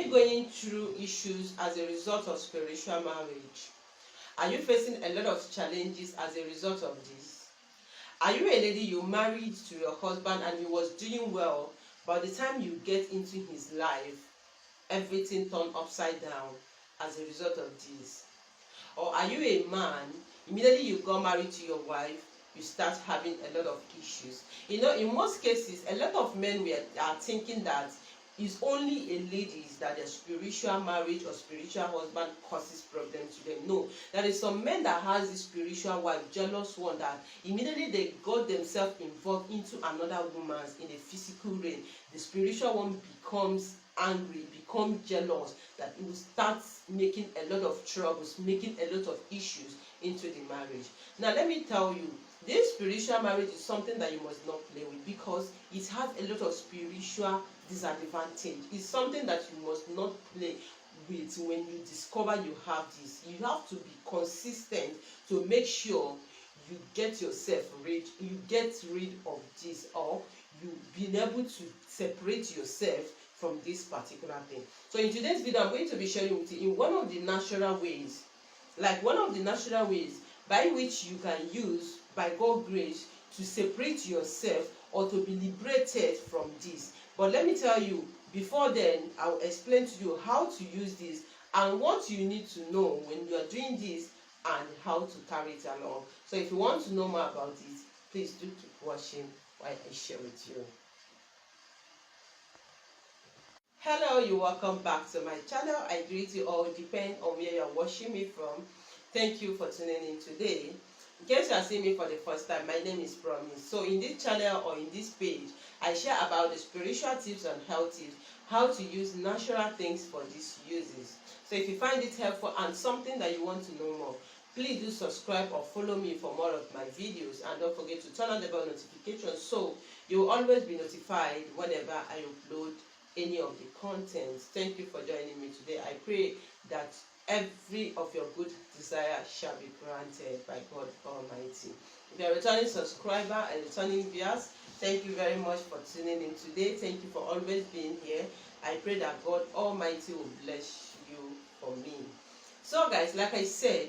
you going through issues as a result of spiritual marriage? Are you facing a lot of challenges as a result of this? Are you a lady, you married to your husband and he was doing well, but by the time you get into his life, everything turned upside down as a result of this? Or are you a man, immediately you got married to your wife, you start having a lot of issues? In most cases, a lot of men are thinking that it's only a ladies that their spiritual marriage or spiritual husband causes problems to them. No, there is some men that has this spiritual wife, jealous one, that immediately they got themselves involved into another woman's in a physical realm, the spiritual one becomes angry, become jealous, that it will start making a lot of troubles, making a lot of issues into the marriage. Now let me tell you, this spiritual marriage is something that you must not play with, because it has a lot of spiritual disadvantage. It's something that you must not play with. When you discover you have this, you have to be consistent to make sure you get yourself rid, you get rid of this, or you being able to separate yourself from this particular thing. So in today's video, I'm going to be sharing with you in one of the natural ways, by which you can use, by God's grace, to separate yourself or to be liberated from this. But let me tell you, before then, I'll explain to you how to use this and what you need to know when you are doing this and how to carry it along. So if you want to know more about it, please do keep watching while I share with you. Hello, you're welcome back to my channel. I greet you all, depending on where you're watching me from. Thank you for tuning in today. In case you are seeing me for the first time, my name is Promise. So in this channel or in this page, I share about the spiritual tips and health tips, how to use natural things for these uses. So if you find it helpful and something that you want to know more, please do subscribe or follow me for more of my videos, and don't forget to turn on the bell notification so you will always be notified whenever I upload any of the content. Thank you for joining me today. I pray that every of your good desire shall be granted by God Almighty. If you're a returning subscriber and returning viewers, thank you very much for tuning in today. Thank you for always being here. I pray that God Almighty will bless you for me. So guys, like I said,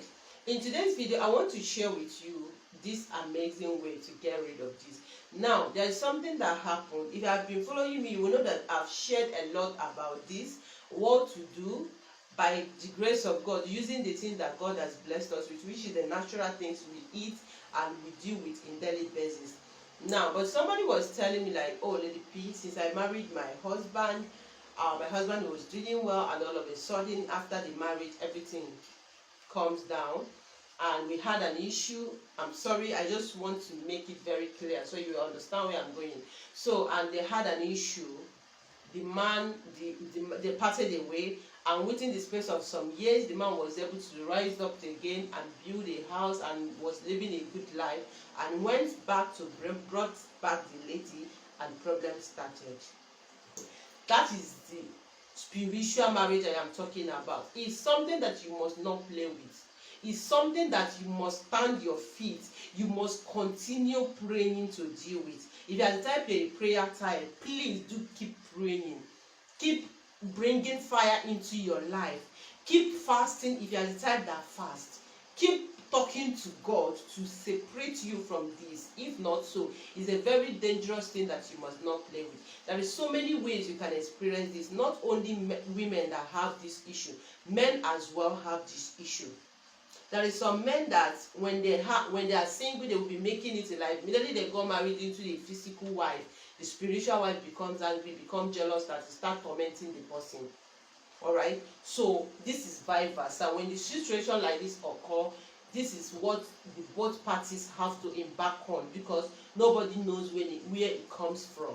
in today's video, I want to share with you this amazing way to get rid of this. Now, there is something that happened. If you have been following me, you will know that I've shared a lot about this, what to do by the grace of God, using the things that God has blessed us with, which is the natural things we eat and we deal with in daily basis. Now, but somebody was telling me like, oh, Lady P, since I married my husband was doing well, and all of a sudden, after the marriage, everything comes down. And we had an issue. I'm sorry, I just want to make it very clear so you understand where I'm going. So, and they had an issue. The man, they parted away, and within the space of some years, the man was able to rise up again and build a house and was living a good life, and went back to brought back the lady, and problems started. That is the spiritual marriage I am talking about. It's something that you must not play with. It's something that you must stand your feet. You must continue praying to deal with. If you are the type a prayer type, please do keep praying. Keep bringing fire into your life. Keep fasting if you are the type that fast. Keep talking to God to separate you from this. If not so, it's a very dangerous thing that you must not play with. There is so many ways you can experience this. Not only women that have this issue, men as well have this issue. There is some men that when they are single, they will be making it in life. Immediately they got married into the physical wife, the spiritual wife becomes angry, becomes jealous, that they start tormenting the person. Alright? So this is vice versa. When the situation like this occur, this is what the both parties have to embark on, because nobody knows where it comes from.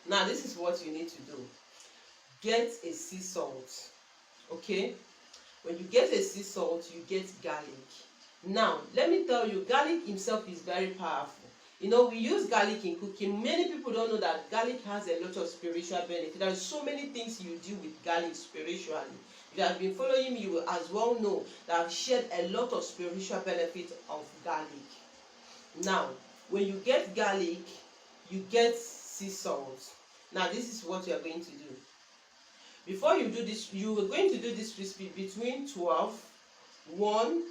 Now this is what you need to do. Get a sea salt. Okay? When you get a sea salt, you get garlic. Now, let me tell you, garlic himself is very powerful. You know, we use garlic in cooking. Many people don't know that garlic has a lot of spiritual benefit. There are so many things you do with garlic spiritually. If you have been following me, you will as well know that I've shared a lot of spiritual benefit of garlic. Now, when you get garlic, you get sea salt. Now, this is what you are going to do. Before you do this, you are going to do this recipe between 12, 1,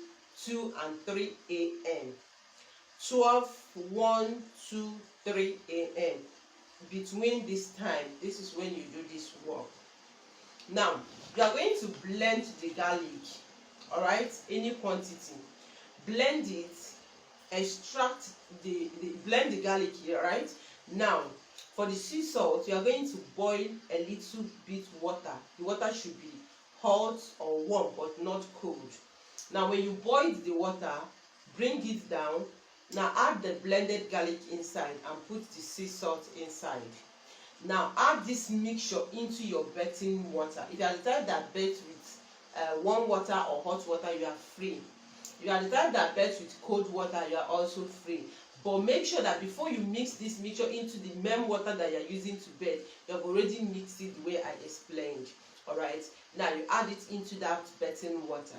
2 and 3 a.m. 12, 1, 2, 3 a.m. Between this time, this is when you do this work. Now, you are going to blend the garlic, all right, any quantity. Blend it, extract blend the garlic here, right? Now, for the sea salt, you are going to boil a little bit water. The water should be hot or warm, but not cold. Now, when you boil the water, bring it down. Now, add the blended garlic inside and put the sea salt inside. Now, add this mixture into your bathing water. If you are the type that bathes with warm water or hot water, you are free. If you are the type that bathes with cold water, you are also free. But make sure that before you mix this mixture into the main water that you are using to bathe, you have already mixed it the way I explained. Alright, now you add it into that bathing water.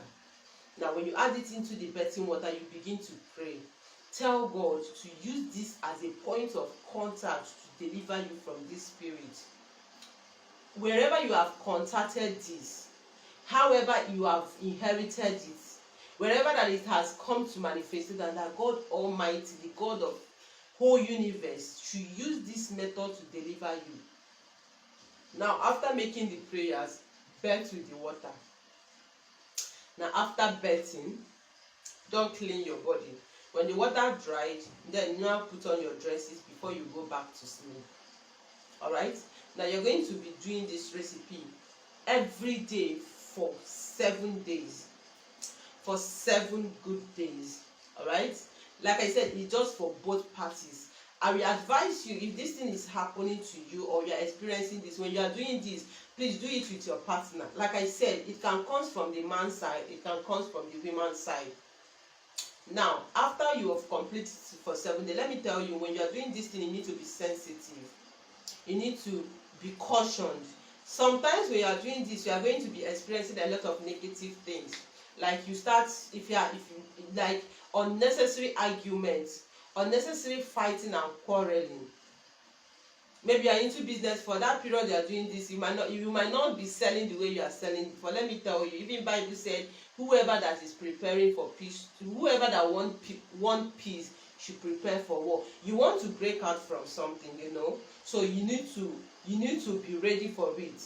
Now, when you add it into the bathing water, you begin to pray. Tell God to use this as a point of contact to deliver you from this spirit. Wherever you have contacted this, however you have inherited it, wherever that it has come to manifest, and that God Almighty, the God of whole universe, should use this method to deliver you. Now, after making the prayers, bath with the water. Now, after bathing, don't clean your body. When the water dried, then you now put on your dresses before you go back to sleep. Alright? Now, you're going to be doing this recipe every day for 7 days. For 7 good days. Alright? Like I said, it's just for both parties. I will advise you, if this thing is happening to you or you are experiencing this, when you are doing this, please do it with your partner. Like I said, it can come from the man's side, it can come from the woman's side. Now, after you have completed it for 7 days, let me tell you, when you are doing this thing, you need to be sensitive. You need to be cautioned. Sometimes when you are doing this, you are going to be experiencing a lot of negative things. Like you start, if you like unnecessary arguments, unnecessary fighting and quarreling. Maybe you are into business, for that period you are doing this, you might not be selling the way you are selling before. Let me tell you, even Bible said, whoever that is preparing for peace, whoever that want peace should prepare for war. You want to break out from something, so you need to be ready for it.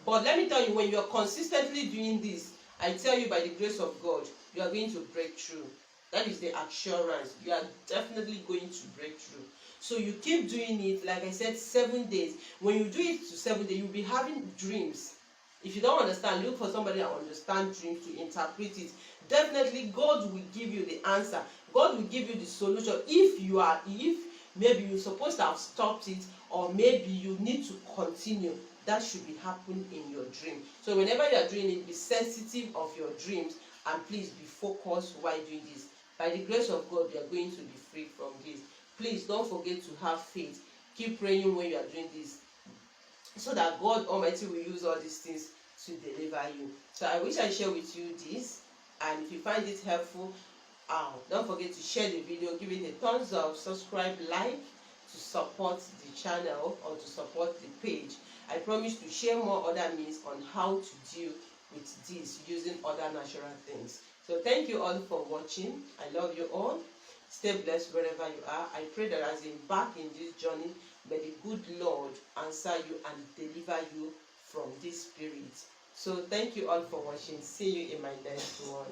But let me tell you, when you are consistently doing this, I tell you, by the grace of God, you are going to break through. That is the assurance. You are definitely going to break through. So you keep doing it, like I said, 7 days. When you do it to 7 days, you'll be having dreams. If you don't understand, look for somebody that understands dreams to interpret it. Definitely, God will give you the answer. God will give you the solution. If maybe you're supposed to have stopped it, or maybe you need to continue, that should be happening in your dream. So whenever you are doing it, be sensitive of your dreams, and please be focused while doing this. By the grace of God, you are going to be free from this. Please don't forget to have faith. Keep praying when you are doing this, so that God Almighty will use all these things to deliver you. So I wish I share with you this, and if you find it helpful, don't forget to share the video, give it a thumbs up, subscribe, like, to support the channel or to support the page. I promise to share more other means on how to deal with this using other natural things. So thank you all for watching. I love you all. Stay blessed wherever you are. I pray that as you embark in this journey, may the good Lord answer you and deliver you from this spirit. So thank you all for watching. See you in my next one.